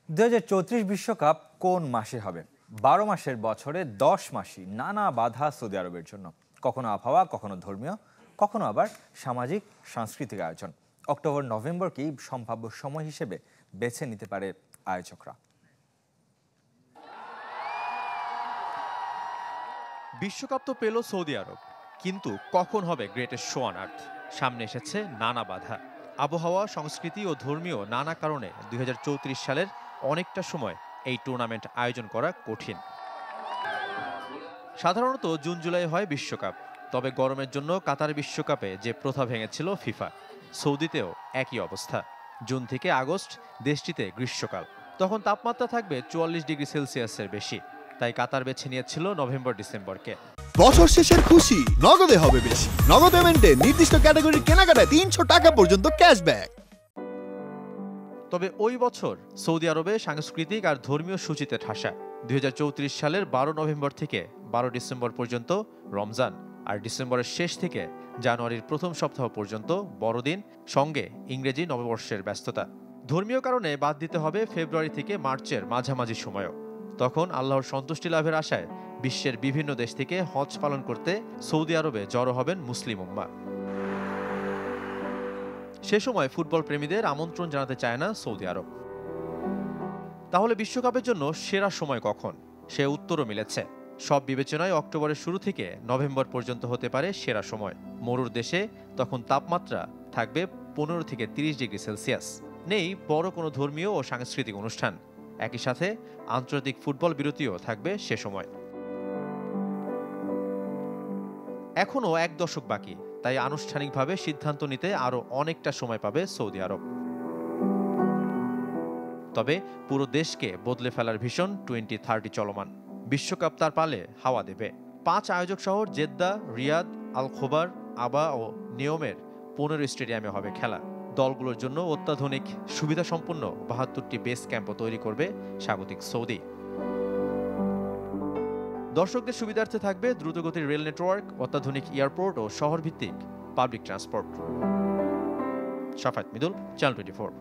2034 বিশ্বকাপ কোন মাসে হবে? 12 মাসের বছরে 10 মাসই নানা বাধা সৌদি আরবের জন্য। কখনো আবহাওয়া, কখনো ধর্মীয়, কখনো আবার সামাজিক সাংস্কৃতিক আয়োজন। অক্টোবর-নভেম্বরকেই সম্ভাব্য সময় হিসেবে বেছে নিতে পারে আয়োজকরা। বিশ্বকাপ তো পেল সৌদি আরব, কিন্তু কখন হবে গ্রেটেস্ট শো অন আর্থ? সামনে এসেছে নানা বাধা। আবহাওয়া, সংস্কৃতি ও ধর্মীয় নানা কারণে 2034 সালের অনেকটা সময় এই টুর্নামেন্ট আয়োজন করা কঠিন। সাধারণত জুন-জুলাই হয় বিশ্বকাপ, তবে গরমের জন্য কাতার বিশ্বকাপে যে প্রথা ভেঙেছিল ফিফা, সৌদিতেও একই অবস্থা। জুন থেকে আগস্ট দেশটিতে গ্রীষ্মকাল, তখন তাপমাত্রা থাকবে 44 ডিগ্রি সেলসিয়াসের বেশি। তাই কাতার বেছে নিয়েছিল নভেম্বর-ডিসেম্বরকে। বছর শেষের খুশি নগদে হবে বেশি। নগদ পেমেন্টে নির্দিষ্ট ক্যাটাগরির কেনাকাটায় 300 টাকা পর্যন্ত ক্যাশব্যাক। তবে ওই বছর সৌদি আরবে সাংস্কৃতিক আর ধর্মীয় সূচিতে ঠাসা। 2034 সালের 12 নভেম্বর থেকে 12 ডিসেম্বর পর্যন্ত রমজান, আর ডিসেম্বরের শেষ থেকে জানুয়ারির প্রথম সপ্তাহ পর্যন্ত বড়দিন, সঙ্গে ইংরেজি নববর্ষের ব্যস্ততা। ধর্মীয় কারণে বাদ দিতে হবে ফেব্রুয়ারি থেকে মার্চের মাঝামাঝি সময়ও। তখন আল্লাহর সন্তুষ্টি লাভের আশায় বিশ্বের বিভিন্ন দেশ থেকে হজ পালন করতে সৌদি আরবে জড়ো হবেন মুসলিম উম্মাহ। সে সময় ফুটবল প্রেমীদের আমন্ত্রণ জানাতে চায় না সৌদি আরব। তাহলে বিশ্বকাপের জন্য সেরা সময় কখন? সে উত্তরও মিলেছে। সব বিবেচনায় অক্টোবরের শুরু থেকে নভেম্বর পর্যন্ত হতে পারে সেরা সময়। মরুর দেশে তখন তাপমাত্রা থাকবে 15 থেকে 30 ডিগ্রি সেলসিয়াস। নেই বড় কোনো ধর্মীয় ও সাংস্কৃতিক অনুষ্ঠান। একই সাথে আন্তর্জাতিক ফুটবল বিরতিও থাকবে সে সময়। এখনও 1 দশক বাকি, তাই আনুষ্ঠানিকভাবে সিদ্ধান্ত নিতে আরও অনেকটা সময় পাবে সৌদি আরব। তবে পুরো দেশকে বদলে ফেলার ভীষণ 2030 চলমান। বিশ্বকাপ তার পালে হাওয়া দেবে। 5 আয়োজক শহর জেদ্দা, রিয়াদ, আল খোবার, আবা ও নিয়মের 15 স্টেডিয়ামে হবে খেলা। দলগুলোর জন্য অত্যাধুনিক সুবিধাসম্পন্ন 72টি বেস ক্যাম্পও তৈরি করবে স্বাগতিক সৌদি। দর্শকদের সুবিধার্থে থাকবে দ্রুতগতির রেল নেটওয়ার্ক, অত্যাধুনিক এয়ারপোর্ট ও শহরভিত্তিক পাবলিক ট্রান্সপোর্ট। শাফাত মিদুল, চ্যানেল 24।